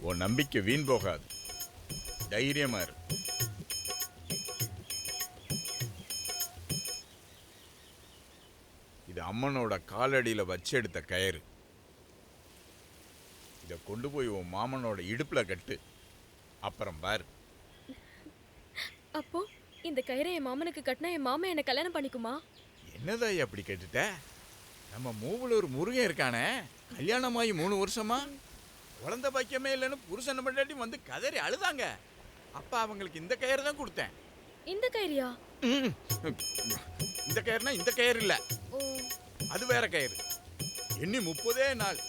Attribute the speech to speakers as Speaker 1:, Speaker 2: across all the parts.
Speaker 1: உன் நம்பிக்கை வீண் போகாது. தைரியமா இரு. இது அம்மனோட காலடியில வச்சு எடுத்த கயிறு. இதை கொண்டு போய் உன் மாமனோட இடுப்புல கட்டு. அப்புறம் பாரு.
Speaker 2: அப்போ இந்த கயிறை என் மாமனுக்கு கட்டினா என் மாமா என்ன கல்யாணம் பண்ணிக்குமா?
Speaker 1: என்னதாய் அப்படி கேட்டுட்ட? நம்ம மூவலூர் முருகன் இருக்கானே, கல்யாணமாகி 3 வருஷமா குழந்த பாக்கியமே இல்லைன்னு புருஷன் பண்ணாட்டி வந்து கதறி அழுதாங்க. அப்ப அவங்களுக்கு இந்த கயிறு தான் கொடுத்தேன்.
Speaker 2: இந்த கயிறியா?
Speaker 1: இந்த கயிறுனா இந்த கயிறு இல்ல,
Speaker 2: ஓ,
Speaker 1: அது வேற கயிறு. எண்ணி 30 நாள்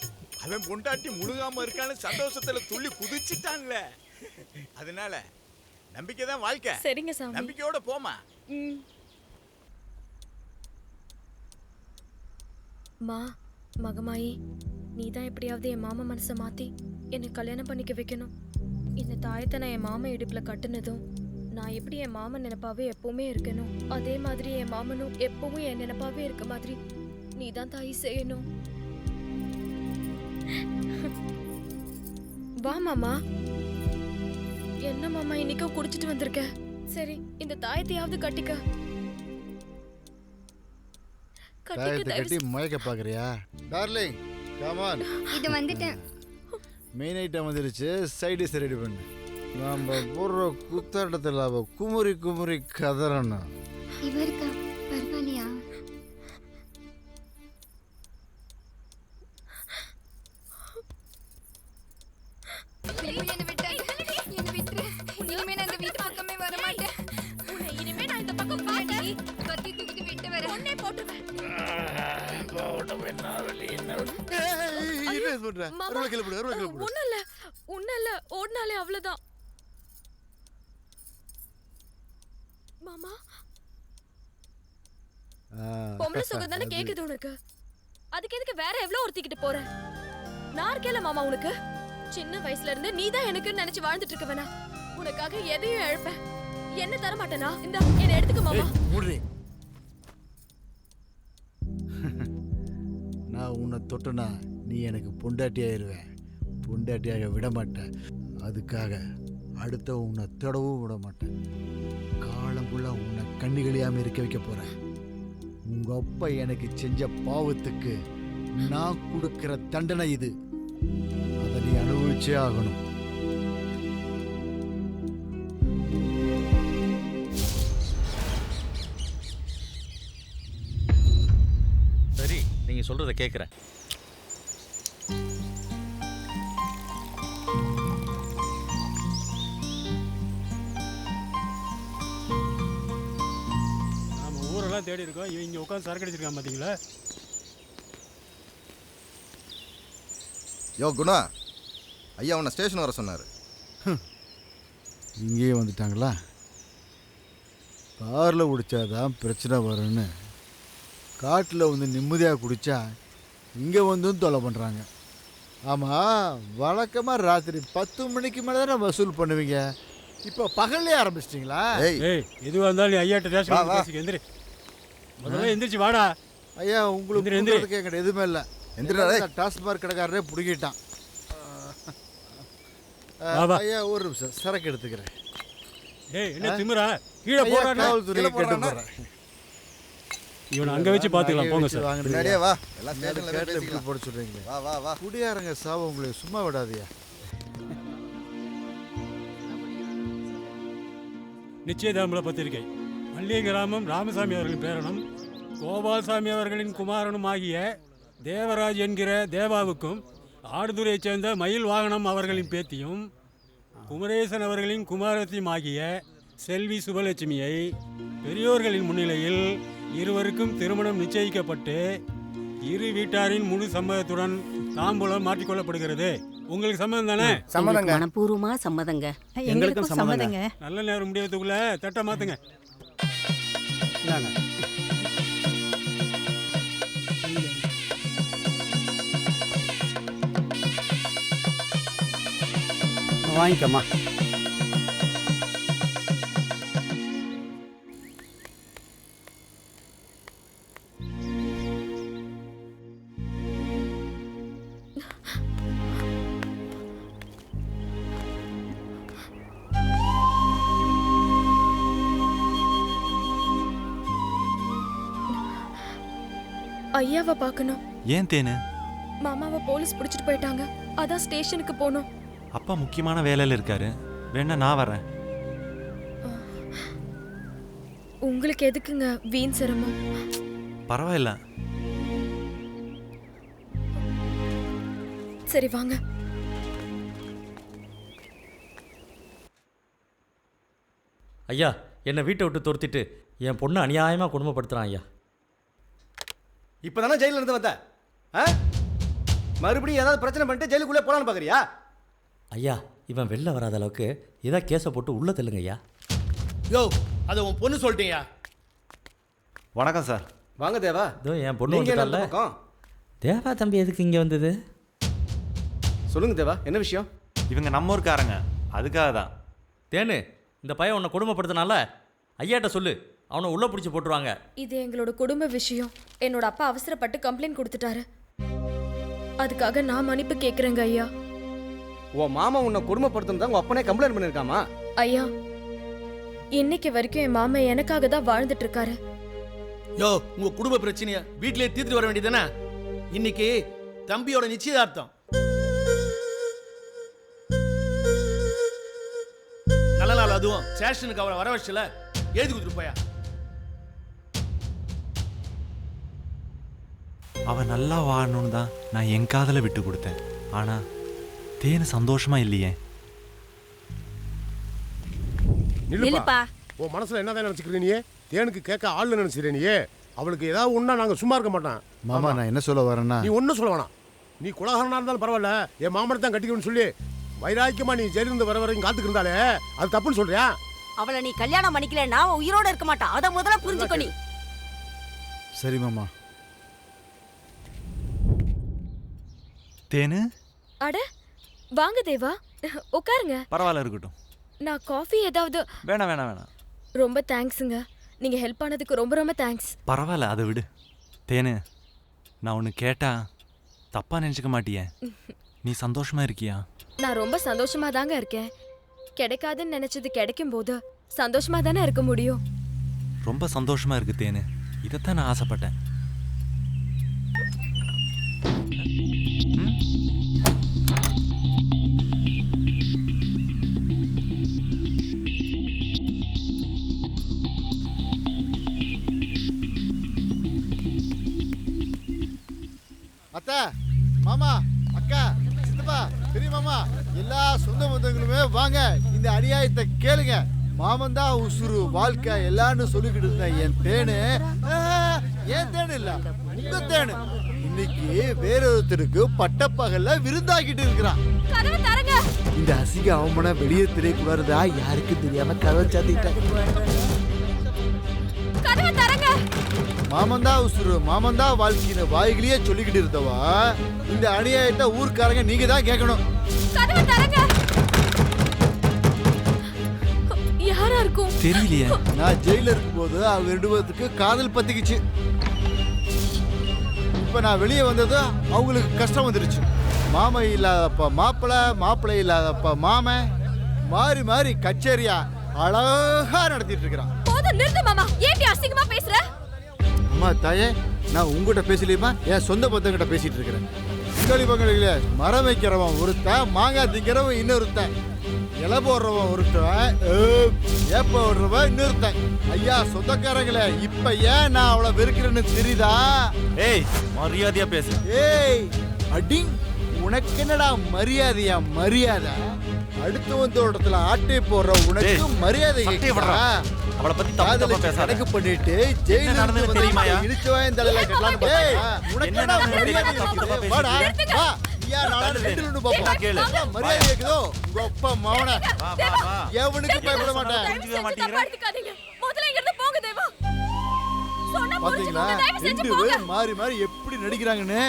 Speaker 1: அவன் பொண்டாட்டி முழுகாம இருக்கான்னு சந்தோஷத்துல துள்ளி குதிச்சுட்டான்ல. அதனால நம்பிக்கை தான் வாழ்க்கை.
Speaker 2: சரிங்க சாமி.
Speaker 1: நம்பிக்கையோட போமா.
Speaker 2: மா மகமாயி, நீ தான் எப்படியாவது என் மாமா மனசை மாத்தி என்னை கல்யாணம் பண்ணிக்க வைக்கணும். இந்த தாயத்தை நான் என் மாமா இடுப்புல கட்டுனதும் நான் எப்படி என் மாமன் நினைப்பாவே எப்பவுமே இருக்கணும், அதே மாதிரி என் மாமனும் எப்பவும் என் நினைப்பாவே இருக்க மாதிரி நீ தான் தாயி செய்யணும். வா மாமா. என்ன மாமா இன்னைக்கும் குடிச்சிட்டு வந்திருக்க? சரி, இந்த தாயத்தையாவது கட்டிக்க.
Speaker 3: கட்டி மயக்க பாக்குறியா டார்லிங்? Come on.
Speaker 4: இது வந்துட்டேன்.
Speaker 3: மெயின் ஐட்டம் வந்துருச்சு, சைடு டிஷ் ரெடி பண்ணு. நம்ம போடுற குத்தாட்டத்தில் அவ குமுறி குமுறி கதறணும்.
Speaker 4: இவருக்கா பரவாயில்லையா?
Speaker 2: ஓடுனாலே அவ்வளவுதான் மாமா. பொம்பளை சுகம் தானே கேக்குது உனக்கு, அதுக்கு எதுக்கு வேற எவ்வளவு ஒருத்திக்கிட்டு போற? நான் இருக்கேல மாமா உனக்கு. சின்ன வயசுல இருந்து நீ தான் எனக்கு நினைச்சு வாழ்ந்துட்டு இருக்க வேணா. உனக்காக எதையும் இழப்பேன். என்ன தர மாட்டேனா? இந்த என்ன எடுத்துக்க மாமா.
Speaker 3: நான் உன்னை தொட்டனா நீ எனக்கு பொண்டாட்டியாயிருவேன். பொண்டாட்டியாக விட மாட்டேன். அதுக்காக அடுத்த உன்னை தொடவும் விட மாட்டேன். காலம் ஃபுல்லா உன்னை கண்ணிகளியாம இருக்க வைக்க போறேன். உங்க அப்பா எனக்கு செஞ்ச பாவத்துக்கு நான் கொடுக்கிற தண்டனை இது. அதை நீ அனுபவிச்சே ஆகணும்.
Speaker 5: சரி, நீங்க சொல்றத கேக்குறேன்.
Speaker 6: தேடி இருக்கோம். இவங்க உட்காந்து சரக்கு அடிச்சிருக்கான் பாத்தீங்களா?
Speaker 7: யோ குணா, ஐயா உன்னை ஸ்டேஷன் வர சொன்னார்.
Speaker 3: இங்கேயே வந்துட்டாங்களா? காரில் குடித்தாதான் பிரச்சனை வரும்னு காட்டில் வந்து நிம்மதியாக குடித்தா இங்கே வந்தும் தொலை பண்ணுறாங்க. ஆமாம், வழக்கமாக ராத்திரி 10 மணிக்கு மேலே தானே வசூல் பண்ணுவீங்க. இப்போ பகல்லே ஆரம்பிச்சிட்டிங்களா?
Speaker 6: ஏய், எதுவாக இருந்தாலும் நீ ஐயாட்ட பேசி எந்திரி. முதல்ல எந்திரிச்சு வாடா.
Speaker 3: ஐயா, உங்களுக்கு என்கிட்ட எதுவுமே இல்லை. டாஸ்மாக் கடைக்காரரே பிடிக்கிட்டான். ஐயா, ஒரு நிமிஷம் சரக்கு எடுத்துக்கிறேன்.
Speaker 6: ஏய், என்ன திமிரா? கீழே போறா.
Speaker 3: காவல்துறையை கேட்டு போறேன்.
Speaker 6: இவனை அங்க வச்சு பாத்துக்கலாம். போங்க சார்.
Speaker 7: முன்னாடியே வா. எல்லாம் ஸ்டேஷன்ல பேசிக்கலாம்.
Speaker 3: போட சொல்றீங்களே.
Speaker 7: வா வா வா.
Speaker 3: குடியாரங்க சாவ உங்களை சும்மா விடாதீயா.
Speaker 6: நிச்சயதார்ம பத்திரிகை. மல்லிகை கிராமம் ராமசாமி அவர்களின் பேரனும் கோபால்சாமி அவர்களின் குமாரனும் ஆகிய தேவராஜ் என்கிற தேவாவுக்கும் ஆடுதுறையைச் சேர்ந்த மயில் வாகனம் அவர்களின் பேத்தியும் குமரேசன் அவர்களின் குமாரத்தியும் ஆகிய செல்வி சுபலட்சுமியை பெரியோர்களின் முன்னிலையில் இருவருக்கும் திருமணம் நிச்சயிக்கப்பட்டு இரு வீட்டாரின் முழு சம்மதத்துடன் தாம்பூலம் மாற்றிக்கொள்ளப்படுகிறது. உங்களுக்கு சம்மதம் தானே?
Speaker 8: சம்மதங்க. மனப்பூர்வமா சம்மதங்க. எங்களுக்கும் சம்மதங்க.
Speaker 6: நல்ல நேரம் முடியறதுக்குள்ள தட்ட மாத்துங்க.
Speaker 8: வாங்கிக்கம்மா.
Speaker 2: ஐயாவை பார்க்கணும்.
Speaker 9: ஏன் தேனு?
Speaker 2: மாமாவை போலீஸ் பிடிச்சிட்டு போயிட்டாங்க. அதான் ஸ்டேஷனுக்கு போகணும்.
Speaker 9: அப்பா முக்கியமான வேலையில் இருக்காரு. வேணா நான் வரேன்.
Speaker 2: உங்களுக்கு எதுக்குங்க வீண் சிரமம்?
Speaker 9: பரவாயில்ல.
Speaker 2: சரி வாங்க.
Speaker 5: ஐயா என்னை வீட்டை விட்டு துரத்திட்டு என் பொண்ணு அநியாயமாக குடும்பப்படுத்துகிறான் ஐயா.
Speaker 10: இப்போ தானே ஜெயிலில் இருந்து வந்த, மறுபடியும் ஏதாவது பிரச்சனை பண்ணிட்டு ஜெயிலுக்குள்ளே போகலான்னு பார்க்குறியா?
Speaker 5: ஐயா இவன் வெளில வராத அளவுக்கு ஏதாவது கேஸை போட்டு உள்ள தெல்லுங்க ஐயா.
Speaker 10: யோ, அதை உன் பொண்ணு சொல்லிட்டீங்க.
Speaker 9: வணக்கம் சார்.
Speaker 10: வாங்க தேவா.
Speaker 5: இதோ என் பொண்ணு
Speaker 10: நீங்க என்ன
Speaker 5: வந்துட்டால.
Speaker 10: பக்கம்?
Speaker 5: தேவா தம்பி எதுக்கு இங்கே வந்தது?
Speaker 10: சொல்லுங்க தேவா, என்ன விஷயம்?
Speaker 9: இவங்க நம்ம ஊருக்காரங்க, அதுக்காக தான்.
Speaker 5: தேனு இந்த பையன் உன்னை குடும்பப்படுத்தினால ஐயாட்ட சொல்லு, அவனை உள்ள பிடிச்சி போட்டுருவாங்க.
Speaker 2: இது எங்களோட குடும்ப விஷயம். என்னோட அப்பா அவசரப்பட்டு கம்ப்ளைண்ட் கொடுத்துட்டாரு. அதுக்காக நான் மன்னிப்பு கேட்குறேங்க ஐயா.
Speaker 10: உன் மாமா உன்னை குடும்பப்படுத்தணும் தான் உன் அப்பனே கம்ப்ளைண்ட் பண்ணியிருக்காமா?
Speaker 2: ஐயா, இன்னைக்கு வரைக்கும் என் மாமா எனக்காக தான் வாழ்ந்துட்டு இருக்காரு.
Speaker 11: யோ, உங்க குடும்ப பிரச்சனைய வீட்டிலே தீர்த்து வர வேண்டியதானே? இன்னைக்கு தம்பியோட நிச்சயதார்த்தம். நல்ல நாள், அதுவும் ஸ்டேஷனுக்கு அவரை வர வச்சல. எழுதி கொடுத்துட்டு போயா.
Speaker 9: அவ நல்லா வாழணும்னு தான் நான் என் காதலை விட்டு கொடுத்தேன். ஆனா தேனு சந்தோஷமா இல்லையே.
Speaker 8: நில்லுப்பா.
Speaker 12: உன் மனசுல என்னதான் நினைச்சுக்கிறீ? நீ தேனுக்கு கேட்க ஆள் நினைச்சுக்கிறீ? நீ அவளுக்கு ஏதாவது ஒண்ணா நாங்க சும்மா இருக்க மாட்டோம்.
Speaker 3: மாமா நான் என்ன சொல்ல வரேன்னா,
Speaker 12: நீ ஒன்றும் சொல்ல வேணாம். நீ குலகாரனா இருந்தாலும் பரவாயில்ல, என் மாமனை தான் கட்டிக்கணும்னு சொல்லி வைராக்கியமா நீ ஜெயிலிருந்து வர வரைக்கும் காத்துக்கு இருந்தாலே அது தப்புன்னு சொல்றியா?
Speaker 8: அவளை நீ கல்யாணம் பண்ணிக்கலன்னா உயிரோட இருக்க மாட்டா. அதை முதல்ல புரிஞ்சுக்கோ நீ.
Speaker 3: சரி மாமா.
Speaker 9: தேனு
Speaker 2: அட வாங்க தேவா, உட்காருங்க.
Speaker 9: பரவாயில்ல, இருக்கட்டும்.
Speaker 2: நான் காஃபி ஏதாவது?
Speaker 9: வேணாம் வேணாம் வேணாம்.
Speaker 2: ரொம்ப தேங்க்ஸுங்க. நீங்க ஹெல்ப் பண்ணதுக்கு ரொம்ப ரொம்ப தேங்க்ஸ்.
Speaker 9: பரவாயில்ல, அதை விடு. தேனு, நான் ஒன்று கேட்டா தப்பா நினச்சிக்க மாட்டியே? நீ சந்தோஷமா இருக்கியா?
Speaker 2: நான் ரொம்ப சந்தோஷமா தாங்க இருக்கேன். கிடைக்காதுன்னு நினைச்சது கிடைக்கும் போது சந்தோஷமா தானே இருக்க முடியும்.
Speaker 9: ரொம்ப சந்தோஷமா இருக்கு தேனு. இதைத்தான் நான் ஆசைப்பட்டேன்.
Speaker 3: அத்தா, மாமா, அக்கா, சித்தப்பா, பெரிய மாமா, எல்லா சொந்த பந்தங்களுமே வாங்க, இந்த அநியாயத்தை கேளுங்க. மாமன் தான் உசுறு வாழ்க்கை எல்லான்னு சொல்லிக்கிட்டு இருந்தேன். என் தேனு, ஏன் தேனு இல்ல, உங்க தேனு இன்னைக்கு வேற ஒருத்தருக்கு பட்டப்பகல்ல விருந்தாக்கிட்டு இருக்கிறான். இந்த அசிங்க அவமனை வெளியே தெரியக்கூடாதுதா யாருக்கும் தெரியாம கதவை சாத்திட்டேன். மாமந்தா உசுறு, மாமந்தா வாழ்க்கையின வாய்களையே சொல்லிக்கிட்டு இருந்தவா இந்த அநியாயத்தை ஊர்க்காரங்க நீங்க தான் கேட்கணும்.
Speaker 2: யாரா இருக்கும்
Speaker 9: தெரியலையே.
Speaker 3: நான் ஜெயில இருக்கும் போது அவங்க 2 பேருக்கு காதல் பத்திக்குச்சு. இப்ப நான் வெளியே வந்தது அவங்களுக்கு கஷ்டம் வந்துருச்சு. மாமா இல்லாதப்ப மாப்பிள்ளை, மாப்பிள்ளை இல்லாதப்ப மாமன், மாறி மாறி கச்சேரியா அழகா நடத்திட்டு இருக்கிறான்.
Speaker 2: நிறுத்து மாமா, ஏன் அசிங்கமா பேசுற?
Speaker 3: அம்மா தாயே, நான் உங்ககிட்ட பேசலையுமா, என் சொந்த பந்தங்கிட்ட பேசிட்டு இருக்கிறேன். உங்களி பங்களில மரம் வைக்கிறவன் ஒருத்தன், மாங்காய் திங்கிறவன் இன்னொருத்தன், இலை போடுறவன் ஒருத்தன், ஏப்ப ஓடுறவன் இன்னொருத்தன். ஐயா சொந்தக்காரங்களே, இப்ப ஏன் நான் அவளை வெறுக்கிறேன்னு தெரியுதா?
Speaker 9: ஏய், மரியாதையா பேசு.
Speaker 3: ஏய் அடிங், உனக்கு என்னடா மரியாதையா? மரியாதை அடுத்த இடத்துல ஆட்டை போடுற உனக்கு மரியாதை கேட்கறா?
Speaker 9: அவளை பத்தி தப்பா பேசாத.
Speaker 3: கணக்கு பண்ணிட்டு ஜெயில நடந்து தெரியுமாயா? இழுச்சவாயன் தலையில கட்டலாம். ஏய் உனக்கு என்ன மரியாதை? வாடா வா, ஐயா நாளை ரெண்டுல பாப்போம்.
Speaker 9: கேளு,
Speaker 3: மரியாதை கேக்குதோ உங்க அப்பா மவனே?
Speaker 9: வா வா வா.
Speaker 3: எவனுக்கு பயப்பட மாட்டேன்.
Speaker 2: முதல்ல இங்க இருந்து போங்க தேவா. சொன்னா
Speaker 3: பாத்தீங்களா, 2 பேரும் மாறி மாறி எப்படி நடிக்கிறாங்கன்னு?